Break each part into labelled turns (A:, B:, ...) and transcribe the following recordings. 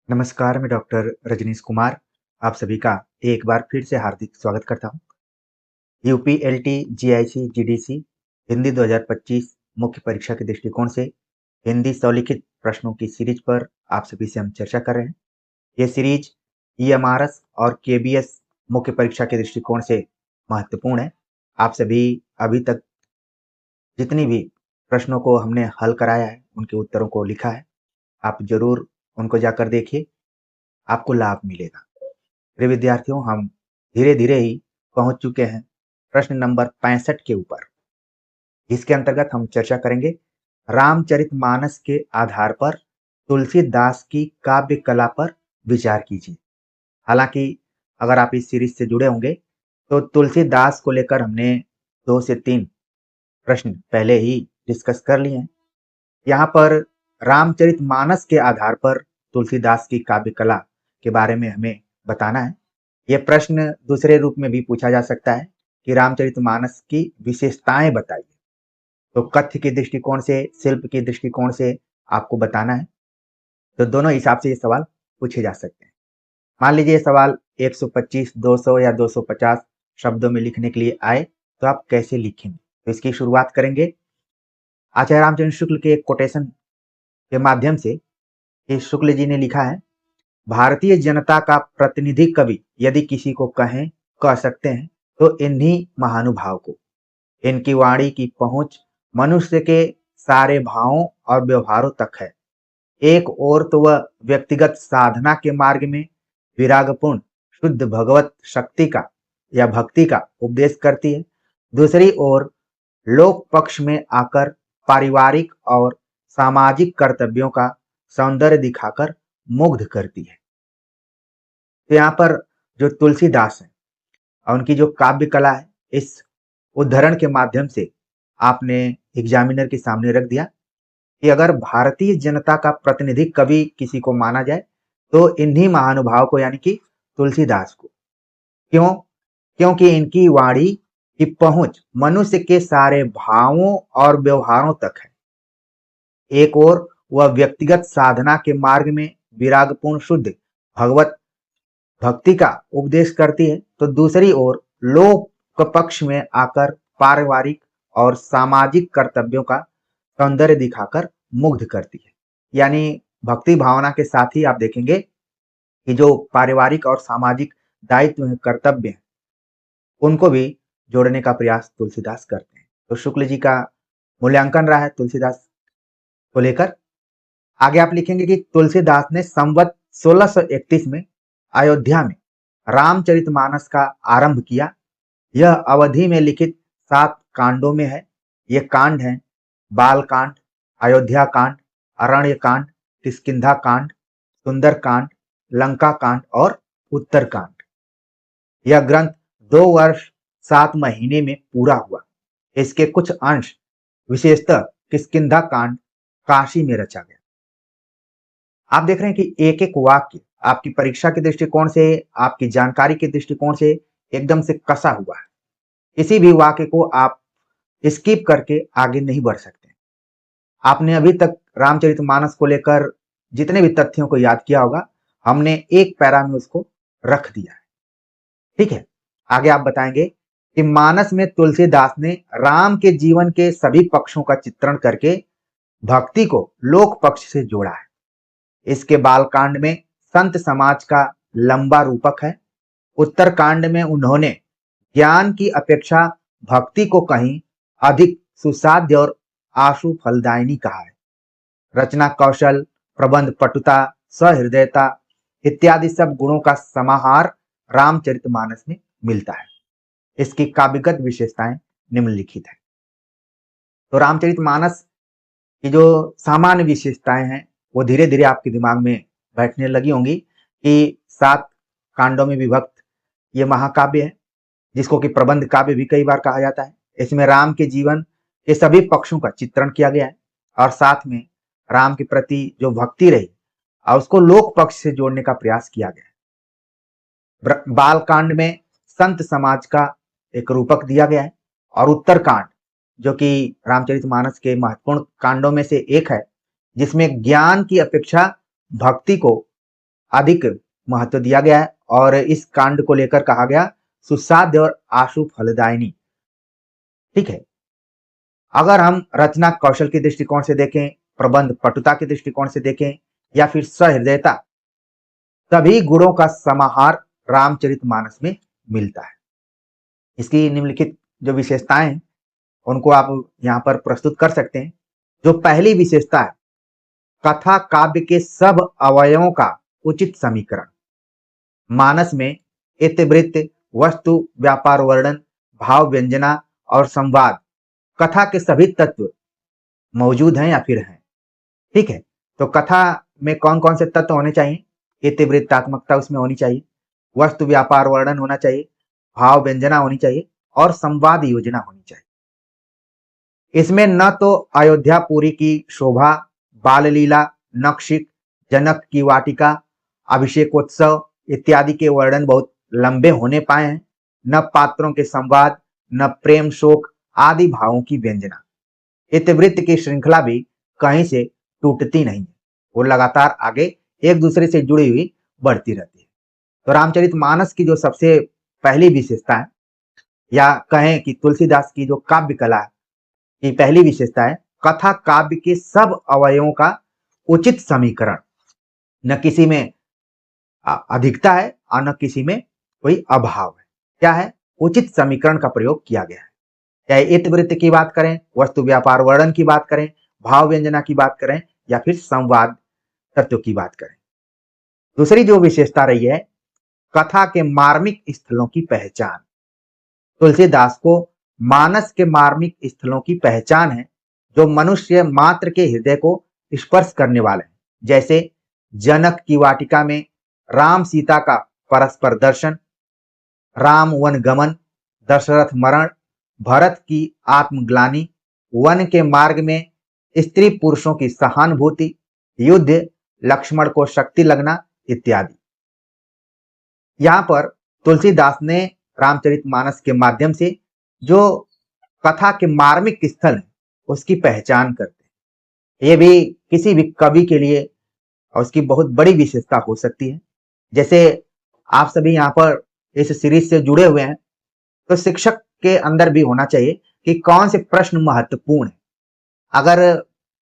A: नमस्कार, मैं डॉक्टर रजनीश कुमार आप सभी का एक बार फिर से हार्दिक स्वागत करता हूँ। यूपीएलटी, जीआईसी, जीडीसी हिंदी 2025 मुख्य परीक्षा के दृष्टिकोण से हिंदी स्वलिखित प्रश्नों की सीरीज पर आप सभी से हम चर्चा कर रहे हैं। ये सीरीज ईएमआरएस और केबीएस मुख्य परीक्षा के दृष्टिकोण से महत्वपूर्ण है। आप सभी अभी तक जितनी भी प्रश्नों को हमने हल कराया है, उनके उत्तरों को लिखा है। आप जरूर उनको जाकर देखिए, आपको लाभ मिलेगा। प्रिय विद्यार्थियों, हम धीरे धीरे ही पहुंच चुके हैं प्रश्न नंबर 65 के ऊपर। इसके अंतर्गत हम चर्चा करेंगे रामचरितमानस के आधार पर तुलसीदास की काव्य कला पर विचार कीजिए। हालांकि अगर आप इस सीरीज से जुड़े होंगे तो तुलसीदास को लेकर हमने 2 से 3 प्रश्न पहले ही डिस्कस कर लिए हैं। यहाँ पर रामचरितमानस के आधार पर तुलसीदास की काव्य कला के बारे में हमें बताना है। यह प्रश्न दूसरे रूप में भी पूछा जा सकता है कि रामचरितमानस की विशेषताएं बताइए। तो कथ्य के दृष्टिकोण से, शिल्प के दृष्टिकोण से आपको बताना है। तो दोनों हिसाब से ये सवाल पूछे जा सकते हैं। मान लीजिए ये सवाल 125, 200 या 250 शब्दों में लिखने के लिए आए तो आप कैसे लिखेंगे? तो इसकी शुरुआत करेंगे आचार्य रामचंद्र शुक्ल के एक कोटेशन के माध्यम से। शुक्ल जी ने लिखा है, भारतीय जनता का प्रतिनिधि कवि यदि किसी को कह सकते हैं तो इन्हीं महानुभाव को। इनकी वाणी की पहुंच मनुष्य के सारे भावों और व्यवहारों तक है। एक ओर तो वह व्यक्तिगत साधना के मार्ग में विरागपूर्ण शुद्ध भगवत शक्ति का या भक्ति का उपदेश करती है, दूसरी ओर लोक पक्ष में आकर पारिवारिक और सामाजिक कर्तव्यों का सौंदर्य दिखाकर मुग्ध करती है। तो यहाँ पर जो तुलसीदास है और उनकी जो काव्य कला है, इस उदाहरण के माध्यम से आपने एग्जामिनर के सामने रख दिया कि अगर भारतीय जनता का प्रतिनिधि कवि किसी को माना जाए तो इन्हीं महानुभाव को, यानी कि तुलसीदास को। क्यों? क्योंकि इनकी वाणी की पहुंच मनुष्य के सारे भावों और व्यवहारों तक है। एक ओर वह व्यक्तिगत साधना के मार्ग में विरागपूर्ण शुद्ध भगवत भक्ति का उपदेश करती है, तो दूसरी ओर लोक पक्ष में आकर पारिवारिक और सामाजिक कर्तव्यों का सौंदर्य दिखाकर मुग्ध करती है। यानी भक्ति भावना के साथ ही आप देखेंगे कि जो पारिवारिक और सामाजिक दायित्व हैं, कर्तव्य हैं, उनको भी जोड़ने का प्रयास तुलसीदास करते हैं। तो शुक्ल जी का मूल्यांकन रहा है तुलसीदास को लेकर। आगे आप लिखेंगे कि तुलसीदास ने संवत 1631 में अयोध्या में रामचरितमानस का आरंभ किया। यह अवधि में लिखित 7 कांडों में है। ये कांड हैं बाल कांड, अयोध्या कांड, अरण्य कांड, किष्किंधा कांड, सुंदर कांड, लंका कांड और उत्तर कांड। यह ग्रंथ 2 वर्ष 7 महीने में पूरा हुआ। इसके कुछ अंश, विशेषतः किष्किंधा कांड, काशी में रचा गया। आप देख रहे हैं कि एक एक वाक्य आपकी परीक्षा के दृष्टिकोण से, आपकी जानकारी के दृष्टिकोण से एकदम से कसा हुआ है। किसी भी वाक्य को आप स्किप करके आगे नहीं बढ़ सकते। आपने अभी तक रामचरितमानस को लेकर जितने भी तथ्यों को याद किया होगा, हमने एक पैरा में उसको रख दिया है। ठीक है, आगे आप बताएंगे कि मानस में तुलसीदास ने राम के जीवन के सभी पक्षों का चित्रण करके भक्ति को लोक पक्ष से जोड़ा है। इसके बालकांड में संत समाज का लंबा रूपक है। उत्तरकांड में उन्होंने ज्ञान की अपेक्षा भक्ति को कहीं अधिक सुसाध्य और आशु फलदायिनी कहा है। रचना कौशल, प्रबंध पटुता, सहृदयता इत्यादि सब गुणों का समाहार रामचरितमानस में मिलता है। इसकी काव्यगत विशेषताएं निम्नलिखित है। तो रामचरितमानस की जो सामान्य विशेषताएं हैं वो धीरे धीरे आपके दिमाग में बैठने लगी होंगी कि 7 कांडों में विभक्त ये महाकाव्य है, जिसको कि प्रबंध काव्य भी कई बार कहा जाता है। इसमें राम के जीवन के सभी पक्षों का चित्रण किया गया है और साथ में राम के प्रति जो भक्ति रही और उसको लोक पक्ष से जोड़ने का प्रयास किया गया है। बाल कांड में संत समाज का एक रूपक दिया गया है और उत्तरकांड, जो कि रामचरितमानस के महत्वपूर्ण कांडों में से एक है, जिसमें ज्ञान की अपेक्षा भक्ति को अधिक महत्व दिया गया है और इस कांड को लेकर कहा गया सुसाध्य और आशु फलदायिनी। ठीक है, अगर हम रचना कौशल के दृष्टिकोण से देखें, प्रबंध पटुता के दृष्टिकोण से देखें या फिर सहृदयता, सभी गुणों का समाहार रामचरितमानस में मिलता है। इसकी निम्नलिखित जो विशेषताएं हैं उनको आप यहाँ पर प्रस्तुत कर सकते हैं। जो पहली विशेषता है, कथा काव्य के सब अवयवों का उचित समीकरण। मानस में इतिवृत्त, वस्तु, व्यापार वर्णन, भाव व्यंजना और संवाद, कथा के सभी तत्व मौजूद हैं या फिर हैं। ठीक है, तो कथा में कौन कौन से तत्व होने चाहिए? इतिवृत्तात्मकता उसमें होनी चाहिए, वस्तु व्यापार वर्णन होना चाहिए, भाव व्यंजना होनी चाहिए और संवाद योजना होनी चाहिए। इसमें न तो अयोध्यापुरी की शोभा, बाल लीला, नक्षिक, जनक की वाटिका, अभिषेकोत्सव इत्यादि के वर्णन बहुत लंबे होने पाए हैं, न पात्रों के संवाद, न प्रेम शोक आदि भावों की व्यंजना। इतिवृत्त की श्रृंखला भी कहीं से टूटती नहीं है, वो लगातार आगे एक दूसरे से जुड़ी हुई बढ़ती रहती है। तो रामचरितमानस की जो सबसे पहली विशेषता है, या कहें कि तुलसीदास की जो काव्य कला की पहली विशेषता है, कथा काव्य के सब अवयवों का उचित समीकरण। न किसी में अधिकता है और न किसी में कोई अभाव है। क्या है? उचित समीकरण का प्रयोग किया गया है। चाहे इतिवृत्त की बात करें, वस्तु व्यापार वर्णन की बात करें, भाव व्यंजना की बात करें या फिर संवाद तत्व की बात करें। दूसरी जो विशेषता रही है, कथा के मार्मिक स्थलों की पहचान। तुलसीदास को मानस के मार्मिक स्थलों की पहचान है जो मनुष्य मात्र के हृदय को स्पर्श करने वाले हैं, जैसे जनक की वाटिका में राम सीता का परस्पर दर्शन, राम वन गमन, दशरथ मरण, भरत की आत्मग्लानि, वन के मार्ग में स्त्री पुरुषों की सहानुभूति, युद्ध, लक्ष्मण को शक्ति लगना इत्यादि। यहां पर तुलसीदास ने रामचरितमानस के माध्यम से जो कथा के मार्मिक स्थल है उसकी पहचान करते हैं। ये भी किसी भी कवि के लिए उसकी बहुत बड़ी विशेषता हो सकती है। जैसे आप सभी यहाँ पर इस सीरीज से जुड़े हुए हैं, तो शिक्षक के अंदर भी होना चाहिए कि कौन से प्रश्न महत्वपूर्ण है। अगर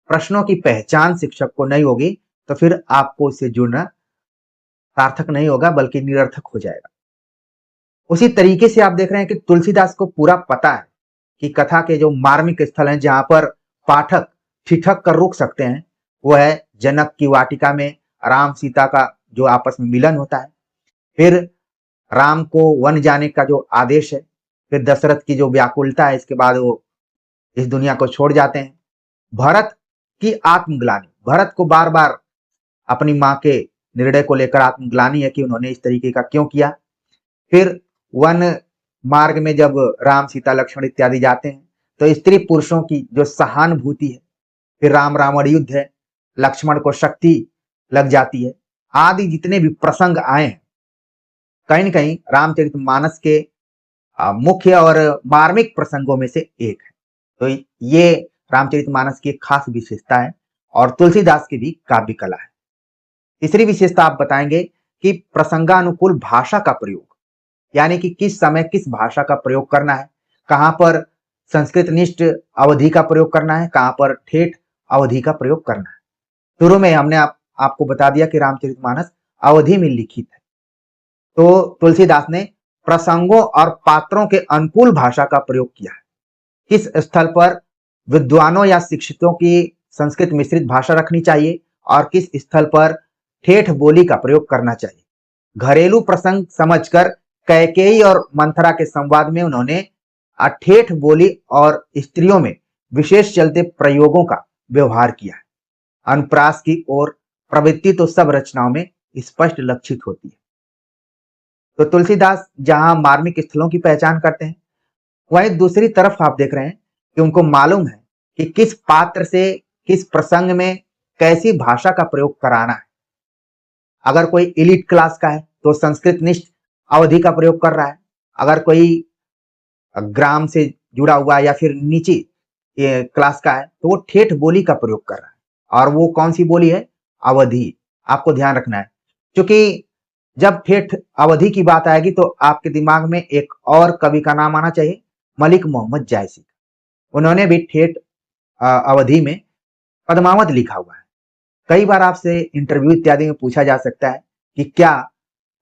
A: प्रश्नों की पहचान शिक्षक को नहीं होगी तो फिर आपको इससे जुड़ना सार्थक नहीं होगा, बल्कि निरर्थक हो जाएगा। उसी तरीके से आप देख रहे हैं कि तुलसीदास को पूरा पता है कि कथा के जो मार्मिक स्थल हैं जहां पर पाठक ठिठक कर रुक सकते हैं, वो है जनक की वाटिका में राम सीता का जो आपस में मिलन होता है, फिर राम को वन जाने का जो आदेश है, फिर दशरथ की जो व्याकुलता है, इसके बाद वो इस दुनिया को छोड़ जाते हैं, भरत की आत्मग्लानि, भरत को बार बार अपनी मां के निर्णय को लेकर आत्मग्लानि है कि उन्होंने इस तरीके का क्यों किया, फिर वन मार्ग में जब राम सीता लक्ष्मण इत्यादि जाते हैं तो स्त्री पुरुषों की जो सहानुभूति है, फिर राम रावण युद्ध है, लक्ष्मण को शक्ति लग जाती है, आदि जितने भी प्रसंग आए हैं, कहीं न कहीं रामचरितमानस के मुख्य और मार्मिक प्रसंगों में से एक है। तो ये रामचरितमानस की एक खास विशेषता है और तुलसीदास की भी काव्य कला है। तीसरी विशेषता आप बताएंगे कि प्रसंगानुकूल भाषा का प्रयोग, यानी कि किस समय किस भाषा का प्रयोग करना है, कहां पर संस्कृत निष्ठ अवधि का प्रयोग करना है, कहां पर ठेठ अवधि का प्रयोग करना है। शुरू में हमने आपको बता दिया कि रामचरितमानस अवधि में लिखित है, तो तुलसीदास ने प्रसंगों और पात्रों के अनुकूल भाषा का प्रयोग किया है। किस स्थल पर विद्वानों या शिक्षितों की संस्कृत मिश्रित भाषा रखनी चाहिए और किस स्थल पर ठेठ बोली का प्रयोग करना चाहिए। घरेलू प्रसंग समझकर कैकेयी और मंथरा के संवाद में उन्होंने ठेठ बोली और स्त्रियों में विशेष चलते प्रयोगों का व्यवहार किया है। अनुप्रास की ओर प्रवृत्ति तो सब रचनाओं में स्पष्ट लक्षित होती है। तो तुलसीदास जहां मार्मिक स्थलों की पहचान करते हैं, वहीं दूसरी तरफ आप देख रहे हैं कि उनको मालूम है कि किस पात्र से किस प्रसंग में कैसी भाषा का प्रयोग कराना है। अगर कोई एलिट क्लास का है तो संस्कृत निष्ठ अवधि का प्रयोग कर रहा है, अगर कोई ग्राम से जुड़ा हुआ या फिर नीची क्लास का है तो वो ठेठ बोली का प्रयोग कर रहा है। और वो कौन सी बोली है? अवधि। आपको ध्यान रखना है, क्योंकि जब ठेठ अवधि की बात आएगी तो आपके दिमाग में एक और कवि का नाम आना चाहिए, मलिक मोहम्मद जायसी। उन्होंने भी ठेठ अवधि में पद्मावत लिखा हुआ है। कई बार आपसे इंटरव्यू इत्यादि में पूछा जा सकता है कि क्या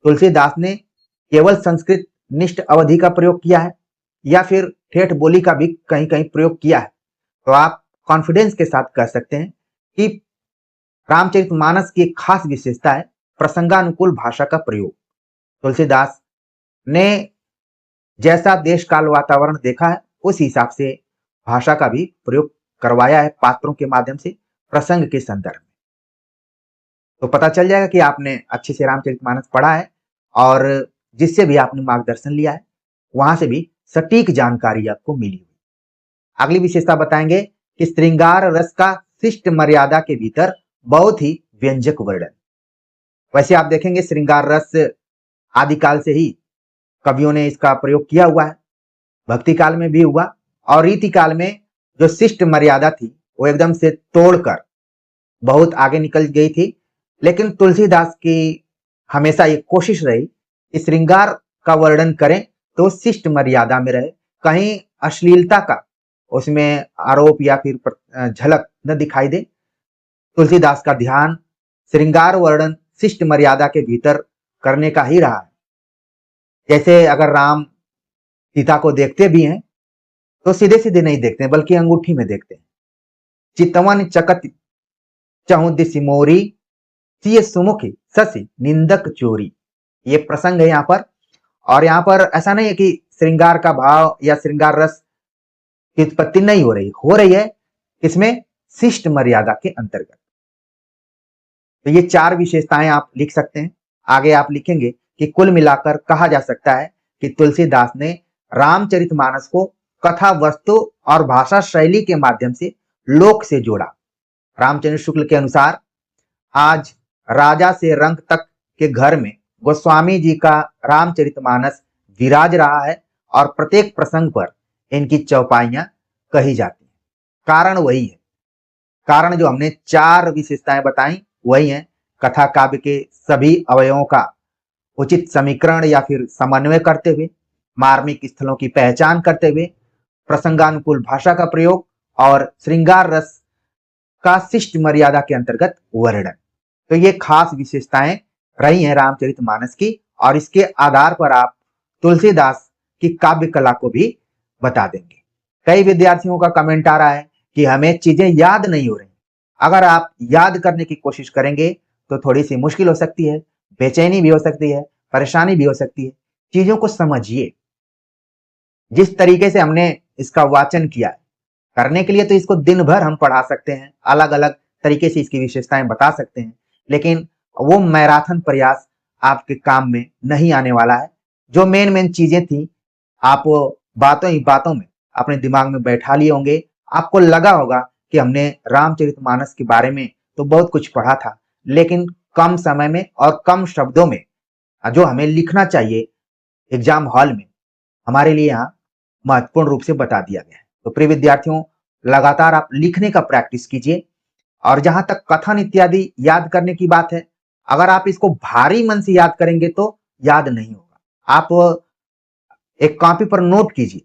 A: तुलसीदास ने केवल संस्कृत निष्ठ अवधि का प्रयोग किया है या फिर ठेठ बोली का भी कहीं कहीं प्रयोग किया है। तो आप कॉन्फिडेंस के साथ कह सकते हैं कि रामचरितमानस की एक खास विशेषता है प्रसंगानुकूल भाषा का प्रयोग। तुलसीदास ने जैसा देश काल वातावरण देखा है उस हिसाब से भाषा का भी प्रयोग करवाया है पात्रों के माध्यम से प्रसंग के संदर्भ में। तो पता चल जाएगा कि आपने अच्छे से रामचरितमानस पढ़ा है और जिससे भी आपने मार्गदर्शन लिया है वहां से भी सटीक जानकारी आपको मिली हुई। अगली विशेषता बताएंगे कि श्रृंगार रस का शिष्ट मर्यादा के भीतर बहुत ही व्यंजक वर्णन। वैसे आप देखेंगे श्रृंगार रस आदिकाल से ही कवियों ने इसका प्रयोग किया हुआ है, भक्ति काल में भी हुआ और रीति काल में जो शिष्ट मर्यादा थी वो एकदम से तोड़कर बहुत आगे निकल गई थी। लेकिन तुलसीदास की हमेशा ये कोशिश रही कि श्रृंगार का वर्णन करें तो शिष्ट मर्यादा में रहे, कहीं अश्लीलता का उसमें आरोप या फिर झलक न दिखाई दे। तुलसीदास का ध्यान श्रृंगार वर्णन शिष्ट मर्यादा के भीतर करने का ही रहा है। जैसे अगर राम सीता को देखते भी हैं तो सीधे सीधे नहीं देखते हैं बल्कि अंगूठी में देखते हैं। चितवन चकत चहुदिस मोरी सिय सुमुखी ससी निंदक चोरी, ये प्रसंग है यहाँ पर। और यहाँ पर ऐसा नहीं है कि श्रृंगार का भाव या श्रृंगार रस की उत्पत्ति नहीं हो रही है इसमें शिष्ट मर्यादा के अंतर्गत। तो ये चार विशेषताएं आप लिख सकते हैं। आगे आप लिखेंगे कि कुल मिलाकर कहा जा सकता है कि तुलसीदास ने रामचरितमानस को कथा वस्तु और भाषा शैली के माध्यम से लोक से जोड़ा। रामचंद्र शुक्ल के अनुसार आज राजा से रंक तक के घर में गोस्वामी जी का रामचरितमानस विराज रहा है और प्रत्येक प्रसंग पर इनकी चौपाइयां कही जाती हैं। कारण वही है, कारण जो हमने चार विशेषताएं बताई वही है, कथा काव्य के सभी अवयवों का उचित समीकरण या फिर समन्वय करते हुए, मार्मिक स्थलों की पहचान करते हुए, प्रसंगानुकूल भाषा का प्रयोग और श्रृंगार रस का शिष्ट मर्यादा के अंतर्गत वर्णन। तो ये खास विशेषताएं रही हैं रामचरितमानस की और इसके आधार पर आप तुलसीदास की काव्य कला को भी बता देंगे। कई विद्यार्थियों का कमेंट आ रहा है कि हमें चीजें याद नहीं हो रही। अगर आप याद करने की कोशिश करेंगे तो थोड़ी सी मुश्किल हो सकती है, बेचैनी भी हो सकती है, परेशानी भी हो सकती है। चीजों को समझिए। जिस तरीके से हमने इसका वाचन किया है, करने के लिए तो इसको दिन भर हम पढ़ा सकते हैं, अलग अलग तरीके से इसकी विशेषताएं बता सकते हैं, लेकिन वो मैराथन प्रयास आपके काम में नहीं आने वाला है। जो मेन चीजें थी आप बातों ही बातों में अपने दिमाग में बैठा लिए होंगे। आपको लगा होगा कि हमने रामचरितमानस के बारे में तो बहुत कुछ पढ़ा था, लेकिन कम समय में और कम शब्दों में जो हमें लिखना चाहिए एग्जाम हॉल में, हमारे लिए यहाँ महत्वपूर्ण रूप से बता दिया गया है। तो प्रिय विद्यार्थियों, लगातार आप लिखने का प्रैक्टिस कीजिए। और जहां तक कथन इत्यादि याद करने की बात है, अगर आप इसको भारी मन से याद करेंगे तो याद नहीं होगा। आप एक कॉपी पर नोट कीजिए,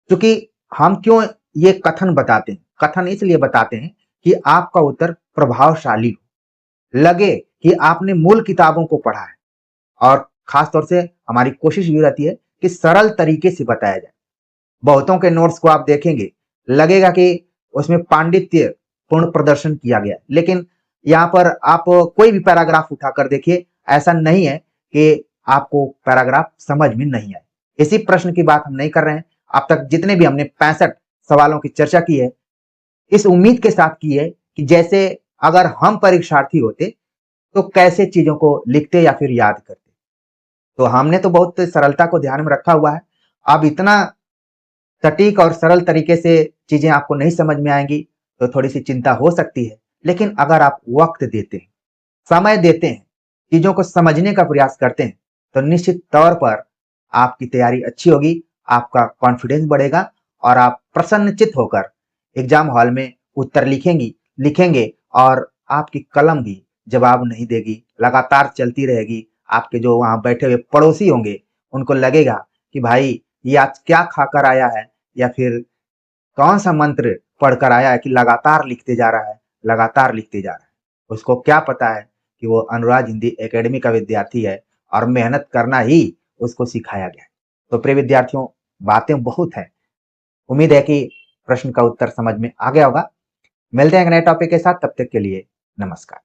A: क्योंकि हम क्यों ये कथन बताते हैं, कथन इसलिए बताते हैं कि आपका उत्तर प्रभावशाली हो, लगे कि आपने मूल किताबों को पढ़ा है। और खासतौर से हमारी कोशिश ये रहती है कि सरल तरीके से बताया जाए। बहुतों के नोट्स को आप देखेंगे, लगेगा कि उसमें पांडित्य पूर्ण प्रदर्शन किया गया, लेकिन यहाँ पर आप कोई भी पैराग्राफ उठाकर देखिए, ऐसा नहीं है कि आपको पैराग्राफ समझ में नहीं आए। इसी प्रश्न की बात हम नहीं कर रहे हैं। अब तक जितने भी हमने 65 सवालों की चर्चा की है, इस उम्मीद के साथ की है कि जैसे अगर हम परीक्षार्थी होते तो कैसे चीजों को लिखते या फिर याद करते। तो हमने तो बहुत सरलता को ध्यान में रखा हुआ है। अब इतना सटीक और सरल तरीके से चीजें आपको नहीं समझ में आएंगी तो थोड़ी सी चिंता हो सकती है, लेकिन अगर आप वक्त देते हैं, समय देते हैं, चीजों को समझने का प्रयास करते हैं, तो निश्चित तौर पर आपकी तैयारी अच्छी होगी, आपका कॉन्फिडेंस बढ़ेगा और आप प्रसन्नचित होकर एग्जाम हॉल में उत्तर लिखेंगे और आपकी कलम भी जवाब नहीं देगी, लगातार चलती रहेगी। आपके जो वहाँ बैठे हुए पड़ोसी होंगे, उनको लगेगा कि भाई ये आज क्या खाकर आया है, या फिर कौन सा मंत्र पढ़कर आया है कि लगातार लिखते जा रहा है, लगातार लिखते जा रहा है। उसको क्या पता है कि वो अनुराज हिंदी एकेडमी का विद्यार्थी है और मेहनत करना ही उसको सिखाया गया है। तो प्रिय विद्यार्थियों, बातें बहुत हैं। उम्मीद है कि प्रश्न का उत्तर समझ में आ गया होगा। मिलते हैं एक नए टॉपिक के साथ, तब तक के लिए नमस्कार।